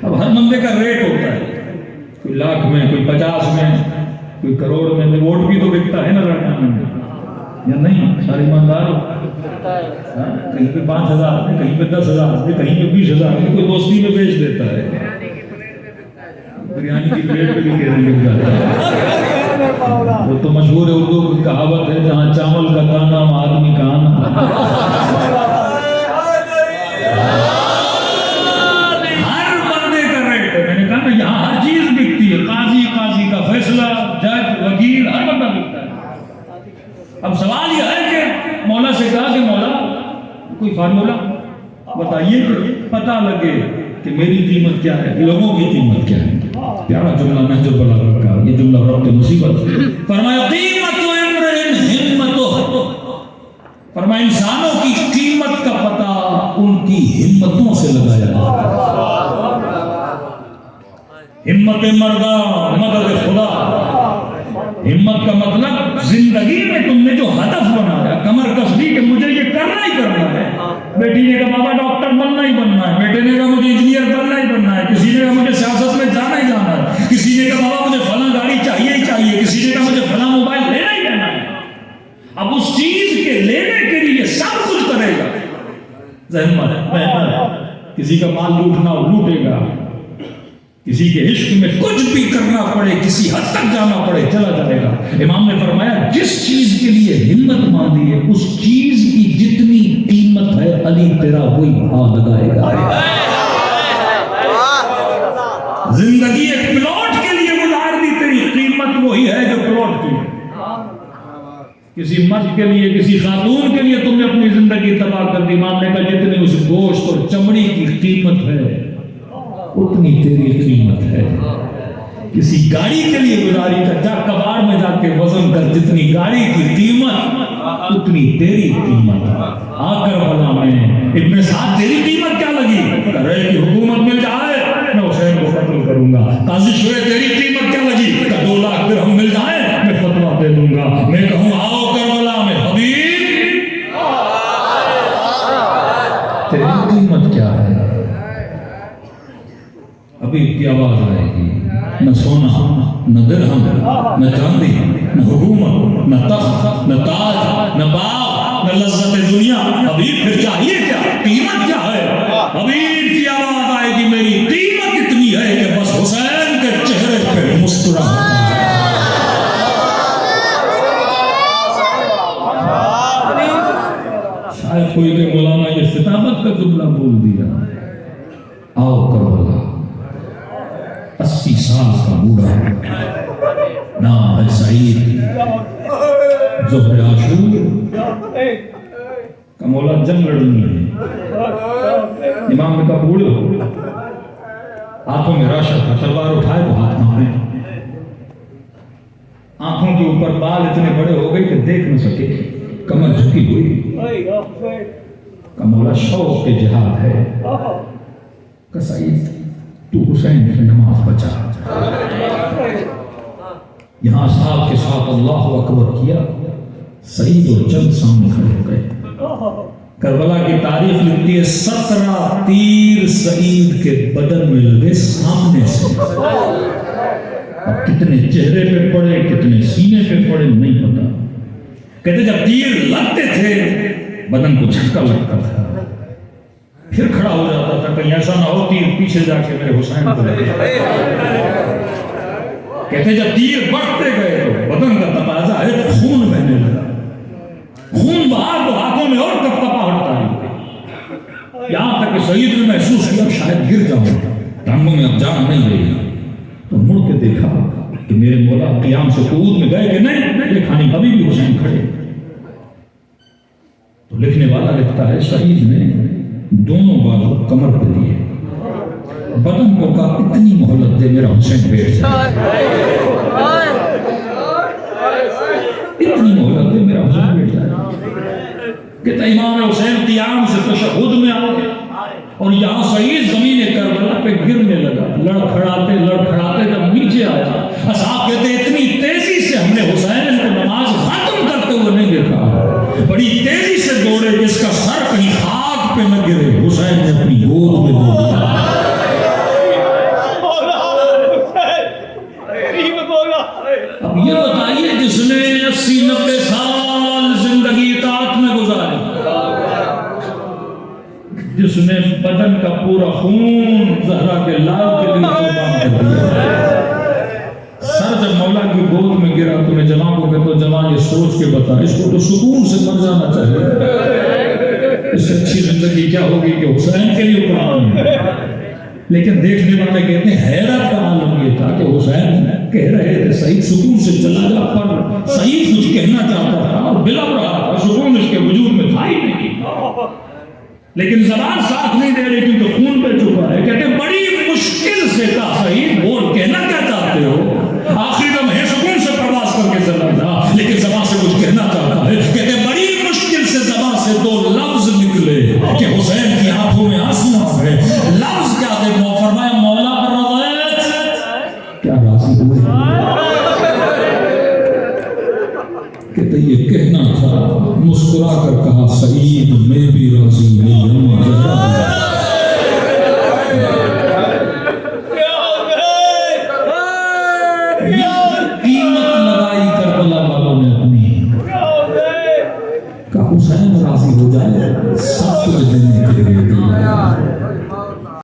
اب ہر بندے کا ریٹ ہوتا ہے، کوئی لاکھ میں، کوئی 50 میں، کوئی کروڑ میں۔ ووٹ بھی تو بکتا ہے نا لڑکا میں یا نہیں؟ سارے ایماندار کہیں پہ 5,000 میں، کہیں پہ 10,000 میں، کہیں پہ 20,000 میں، کوئی دوستی میں بیچ دیتا ہے، بریانی کی پلیٹ پہ بھی کہنے لگ جاتا ہے۔ وہ تو مشہور ہے اردو کی کہاوت ہے، جہاں چاول کا دانا وہاں آدمی کا آنا۔ ہر بندے کا ریٹ ہے، میں نے کہا نا یہاں ہر چیز بکتی ہے، قاضی کا فیصلہ، جج، وکیل، ہر بندہ بکتا ہے۔ اب سوال یہ ہے کہ مولا سے کہا کہ مولا کوئی فارمولا بتائیے کہ پتہ لگے کہ میری قیمت کیا ہے، لوگوں کی قیمت کیا ہے۔ پیارا جملہ نہج البلاغہ کا، یہ جملہ رب کے مصیبت۔ فرمایا قیمت امرئ ہمتہ، فرمایا انسانوں کی قیمت کا پتہ ان کی ہمتوں سے لگایا جاتا ہے۔ ہمت مردہ مدد خدا۔ ہمت کا مطلب زندگی میں تم نے جو ہدف بنایا، کمر کس لی کہ مجھے یہ کرنا ہی کرنا ہے۔ بیٹی نے کہا بابا ڈاکٹر بننا ہی بننا ہے، بیٹے نے کہا مجھے انجینئر بننا ہی بننا ہے، کسی نے کہا مجھے سیاست میں جانا ہی جانا ہے، کسی نے کہا بابا مجھے فلاں گاڑی چاہیے ہی چاہیے، کسی نے کہا مجھے فلاں موبائل لینا ہی لینا ہے۔ اب اس چیز کے لینے کے لیے سب کچھ کرے گا، محنت، کسی کا مال لوٹنا ہو لوٹے گا، کسی کے عشق میں کچھ بھی کرنا پڑے، کسی حد تک جانا پڑے چلا جائے گا۔ امام نے فرمایا جس چیز کے لیے ہمت باندھی ہے اس چیز کی جتنی قیمت ہے علی تیرا وہی بھاؤ لگائے گا۔ زندگی ایک پلاٹ کے لیے گزار دی، تیری قیمت وہی ہے جو پلاٹ کی ہے۔ کسی مرد کے لیے، کسی خاتون کے لیے تم نے اپنی زندگی تباہ کر دی، امام نے کہا جتنی اس گوشت اور چمڑی کی قیمت ہے اتنی تیری قیمت ہے۔ کسی گاڑی کے لیے گزاری کا، جا کباڑ میں جا کے وزن کر، جتنی گاڑی کی قیمت اتنی تیری قیمت۔ آ کر بلا میں ابن سعد تیری قیمت کیا لگی؟ کہہ رہے کہ حکومت مل جائے میں حسین کو قتل کروں گا۔ قاضی شورے تیری قیمت کیا لگی؟ کہ 2 لاکھ درہم مل جائے میں فتویٰ دے دوں گا۔ میں کہوں آؤ کربلا میں حبیب، تیری قیمت کیا ہے؟ حبیب کی آواز آئے گی، نہ سونا، نہ درہم، نہ چاندی، نہ حکومت، نہ تخت، نہ تاج، نہ باغ، نہ لذت دنیا۔ حبیب پھر چاہیے کیا؟ قیمت کیا ہے؟ حبیب کی آواز آئے گی میری قیمت اتنی ہے کہ بس حسین کے چہرے پہ مسکراہٹ۔ شاید کوئی کہ مولانا یہ ستابت کا جملہ بول دیا، آؤ کربلا 80 سال کا بوڑھا، نام ہے سعید، ظہر عاشور کا مولا جنگ لڑنی ہے۔ امام نے کہا بوڑھے ہو، ہاتھوں میں راشا تھا، تلوار اٹھائے تو ہاتھ کانپے، آنکھوں کے اوپر بال اتنے بڑے ہو گئے کہ دیکھ نہ سکے، کمر جھکی ہوئی، کا مولا شوق کے جہاد ہے، کہ سعید تو حسین کی نماز بچا۔ یہاں صاحب کے ساتھ اللہ اکبر کیا، سعید اور چند سامنے کھڑے ہو گئے۔ کربلا کی تاریخ لکھتی ہے 17 تیر سعید کے بدن میں لگے سامنے سے۔ اب کتنے چہرے پہ پڑے، کتنے سینے پہ پڑے نہیں پتا۔ کہتے جب تیر لگتے تھے بدن کو جھٹکا لگتا تھا، پھر کھڑا ہو جاتا تھا کہیں ایسا نہ ہو تیر پیچھے جا کے میرے حسین کو لگے۔ کہتے جب تیر بڑھتے گئے تو بدن کا تقاضا ہے خون بہنے لگا، خون بہا تو ہاتھوں میں اور کپکپاہٹ آئی، یہاں تک کہ سعید نے محسوس کیا شاید گر جاؤں، ٹانگوں میں اب جان نہیں رہی، تو مڑ کے دیکھا کہ میرے مولا قیام سے قعود میں گئے کہ نہیں، دیکھانی ابھی بھی حسین کھڑے۔ تو لکھنے والا لکھتا ہے سعید نے دونوں بازو کمر پہ دیے، بدن کو کہا اتنی مہلت دے میرا حسین بیٹھ جائے، اتنی مہلت دے میرا حسین بیٹھ جائے۔ کہتا امام حسین قیام سے تشہد میں آئے اور یہاں سعید زمین کربلا پہ گرنے لگا، لڑکھڑاتے جب نیچے آیا، اصحاب کہتے اتنی تیزی سے ہم نے حسین کو نماز ختم کرتے ہوئے نہیں دیکھا، بڑی تیزی سے دوڑے جس کا سر کہیں خاک پہ نہ گرے، حسین نے اپنی گود میں دے دیا۔ پورا خون زہرا کے لال کے لیے قربان کر دیا۔ سر جب مولا کی گود میں گرا تو نے جوان کو کہا، تو جوان یہ سوچ کے بتا، اس کو تو سکون سے مر جانا چاہیے، اس سے اچھی زندگی کیا ہوگی کہ حسین کے لیے قربان ہے۔ لیکن دیکھنے والے کہتے ہیں حیرت کا عالم یہ تھا کہ حسین کہہ رہے تھے سعید سکون سے چلا جا، پر سعید کچھ کہنا چاہتا تھا اور بلب رہا تھا، سکون اس کے وجود میں تھا ہی نہیں، لیکن زبان ساتھ نہیں دے رہی کیونکہ خون پہ چکا ہے۔ کہتے ہیں بڑی مشکل سے کہا سعید بول، کہنا کیا چاہتے ہو؟ آخری دم ہے سکون سے پرواز کر کے چلا جا، لیکن زبان سے کچھ کہنا چاہتا ہے۔ کہتے ہیں بڑی مشکل سے زبان سے دو لفظ نکلے کہ حسین کی آنکھوں میں آنسو آ گئے۔ لفظ کیا تھے؟ فرمایا مولا پر رضیت، کیا راضی ہوئے؟ کہتے یہ کہنا تھا، مسکرا کر کہا سعید میں بھی راضی نہیں ہوں۔ قیمت لگائی کربلا والوں نے اپنی، کہ حسین راضی ہو جائے۔